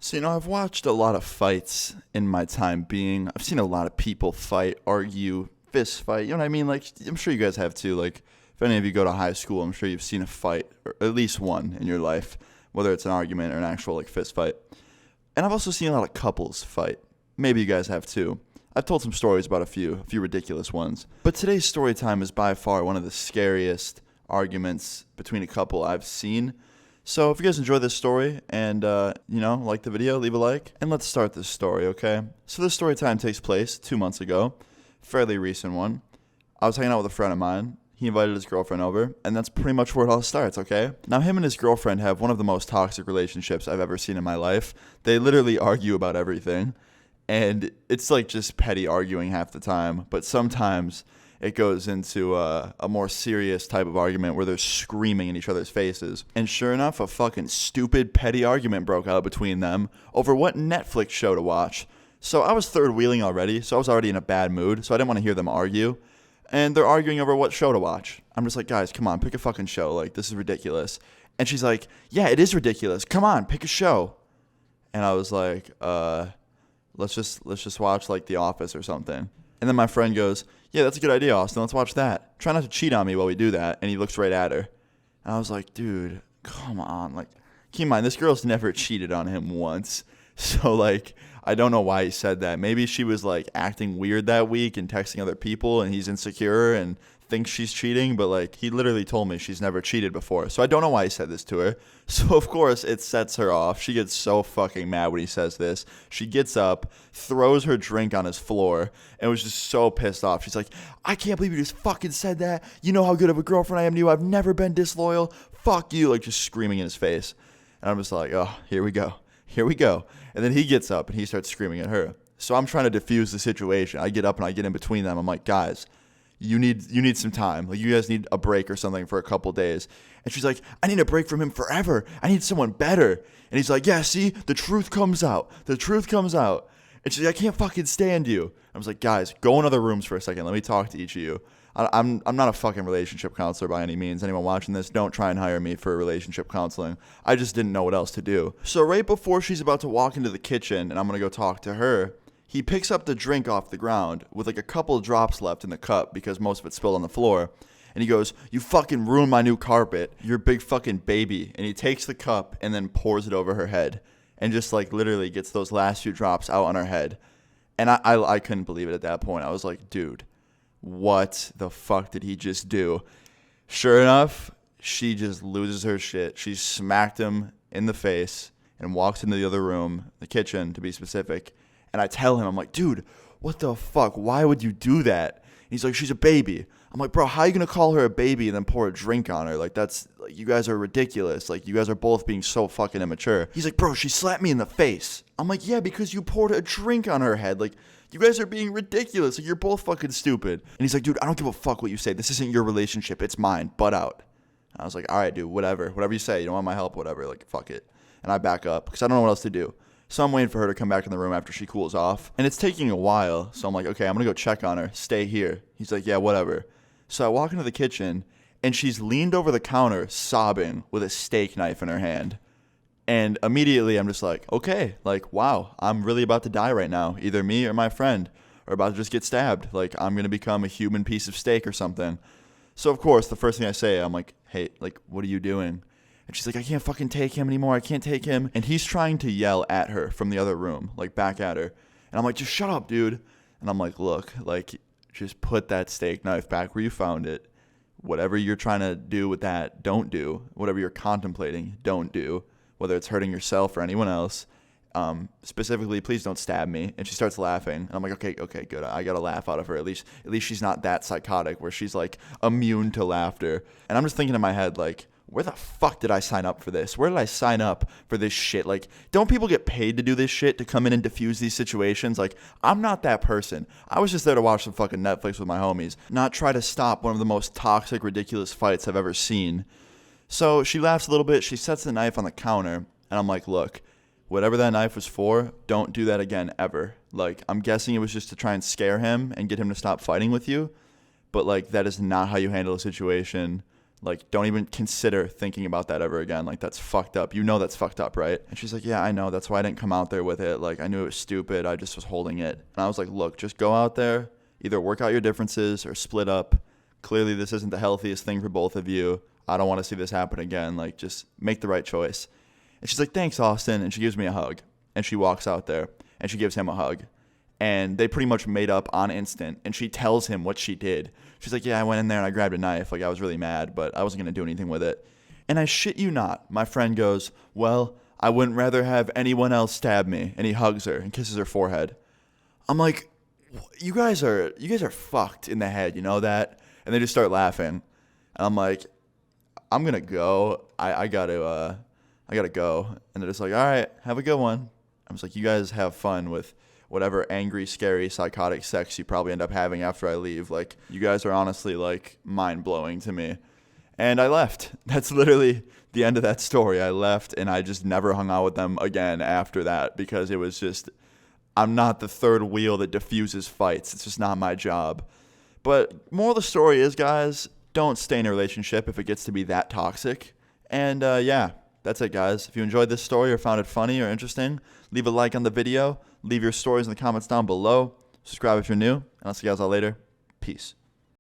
So, I've watched a lot of fights in my time being. I've seen a lot of people fight, argue, fist fight. You know what I mean? Like, I'm sure you guys have too. Like, if any of you go to high school, I'm sure you've seen a fight, or at least one in your life, whether it's an argument or an actual, like, fist fight. And I've also seen a lot of couples fight. Maybe you guys have too. I've told some stories about a few ridiculous ones. But today's story time is by far one of the scariest arguments between a couple I've seen. So if you guys enjoy this story and, like the video, leave a like. And let's start this story, okay? So this story time takes place 2 months ago. Fairly recent one. I was hanging out with a friend of mine. He invited his girlfriend over, and that's pretty much where it all starts, okay? Now, him and his girlfriend have one of the most toxic relationships I've ever seen in my life. They literally argue about everything, and it's like just petty arguing half the time, but sometimes it goes into a more serious type of argument where they're screaming in each other's faces. And sure enough, a fucking stupid, petty argument broke out between them over what Netflix show to watch. So I was third wheeling already, so I was already in a bad mood, so I didn't want to hear them argue. And they're arguing over what show to watch. I'm just like, guys, come on, pick a fucking show. Like, this is ridiculous. And she's like, yeah, it is ridiculous. Come on, pick a show. And I was like, let's just watch, like, The Office or something. And then my friend goes, yeah, that's a good idea, Austin. Let's watch that. Try not to cheat on me while we do that. And he looks right at her. And I was like, dude, come on. Like, keep in mind, this girl's never cheated on him once. So, like, I don't know why he said that. Maybe she was, like, acting weird that week and texting other people and he's insecure and thinks she's cheating. But, like, he literally told me she's never cheated before. So I don't know why he said this to her. So, of course, it sets her off. She gets so fucking mad when he says this. She gets up, throws her drink on his floor, and was just so pissed off. She's like, I can't believe you just fucking said that. You know how good of a girlfriend I am to you. I've never been disloyal. Fuck you. Like, just screaming in his face. And I'm just like, oh, here we go. Here we go. And then he gets up and he starts screaming at her. So I'm trying to diffuse the situation. I get up and I get in between them. I'm like, guys, you need some time. Like, you guys need a break or something for a couple days. And she's like, I need a break from him forever. I need someone better. And he's like, yeah, see, the truth comes out. The truth comes out. And she's like, I can't fucking stand you. I was like, guys, go in other rooms for a second. Let me talk to each of you. I'm not a fucking relationship counselor by any means. Anyone watching this, don't try and hire me for relationship counseling. I just didn't know what else to do. So right before she's about to walk into the kitchen and I'm going to go talk to her, he picks up the drink off the ground with like a couple drops left in the cup because most of it spilled on the floor. And he goes, you fucking ruined my new carpet. You're a big fucking baby. And he takes the cup and then pours it over her head and just like literally gets those last few drops out on her head. And I couldn't believe it at that point. I was like, dude, what the fuck did he just do? Sure enough, she just loses her shit. She smacked him in the face and walks into the other room, the kitchen to be specific. And I tell him, I'm like, dude, what the fuck? Why would you do that? And he's like, she's a baby. I'm like, bro, how are you going to call her a baby and then pour a drink on her? Like, that's, like, you guys are ridiculous. Like, you guys are both being so fucking immature. He's like, bro, she slapped me in the face. I'm like, yeah, because you poured a drink on her head. Like, you guys are being ridiculous. Like, you're both fucking stupid. And he's like, dude, I don't give a fuck what you say. This isn't your relationship. It's mine. Butt out. And I was like, all right, dude, whatever. Whatever you say. You don't want my help, whatever. Like, fuck it. And I back up because I don't know what else to do. So I'm waiting for her to come back in the room after she cools off. And it's taking a while. So I'm like, okay, I'm going to go check on her. Stay here. He's like, yeah, whatever. So I walk into the kitchen, and she's leaned over the counter sobbing with a steak knife in her hand. And immediately I'm just like, okay, like, wow, I'm really about to die right now. Either me or my friend are about to just get stabbed. Like, I'm going to become a human piece of steak or something. So, of course, the first thing I say, I'm like, hey, like, what are you doing? And she's like, I can't fucking take him anymore. I can't take him. And he's trying to yell at her from the other room, like back at her. And I'm like, just shut up, dude. And I'm like, look, like, just put that steak knife back where you found it. Whatever you're trying to do with that, don't do. Whatever you're contemplating, don't do. Whether it's hurting yourself or anyone else. Specifically, please don't stab me. And she starts laughing. And I'm like, okay, good. I got a laugh out of her. At least she's not that psychotic where she's like immune to laughter. And I'm just thinking in my head, like, where the fuck did I sign up for this? Where did I sign up for this shit? Like, don't people get paid to do this shit, to come in and diffuse these situations? Like, I'm not that person. I was just there to watch some fucking Netflix with my homies, not try to stop one of the most toxic, ridiculous fights I've ever seen. So she laughs a little bit. She sets the knife on the counter, and I'm like, look, whatever that knife was for, don't do that again ever. Like, I'm guessing it was just to try and scare him and get him to stop fighting with you. But, like, that is not how you handle a situation Like, don't even consider thinking about that ever again. Like, that's fucked up. You know that's fucked up, right? And she's like, yeah, I know. That's why I didn't come out there with it. Like, I knew it was stupid. I just was holding it. And I was like, look, just go out there, either work out your differences or split up. Clearly, this isn't the healthiest thing for both of you. I don't want to see this happen again. Like, just make the right choice. And she's like, thanks, Austin. And she gives me a hug. And she walks out there and she gives him a hug. And they pretty much made up on instant. And she tells him what she did. She's like, yeah, I went in there and I grabbed a knife. Like, I was really mad, but I wasn't going to do anything with it. And I shit you not, my friend goes, well, I wouldn't rather have anyone else stab me. And he hugs her and kisses her forehead. I'm like, you guys are fucked in the head, you know that? And they just start laughing. And I'm like, I'm going to go. I got to go. And they're just like, all right, have a good one. I was like, you guys have fun with whatever angry, scary, psychotic sex you probably end up having after I leave. Like, you guys are honestly, like, mind-blowing to me. And I left. That's literally the end of that story. I left, and I just never hung out with them again after that because it was just, I'm not the third wheel that diffuses fights. It's just not my job. But moral of the story is, guys, don't stay in a relationship if it gets to be that toxic. And, yeah, that's it, guys. If you enjoyed this story or found it funny or interesting, leave a like on the video. Leave your stories in the comments down below. Subscribe if you're new. And I'll see you guys all later. Peace.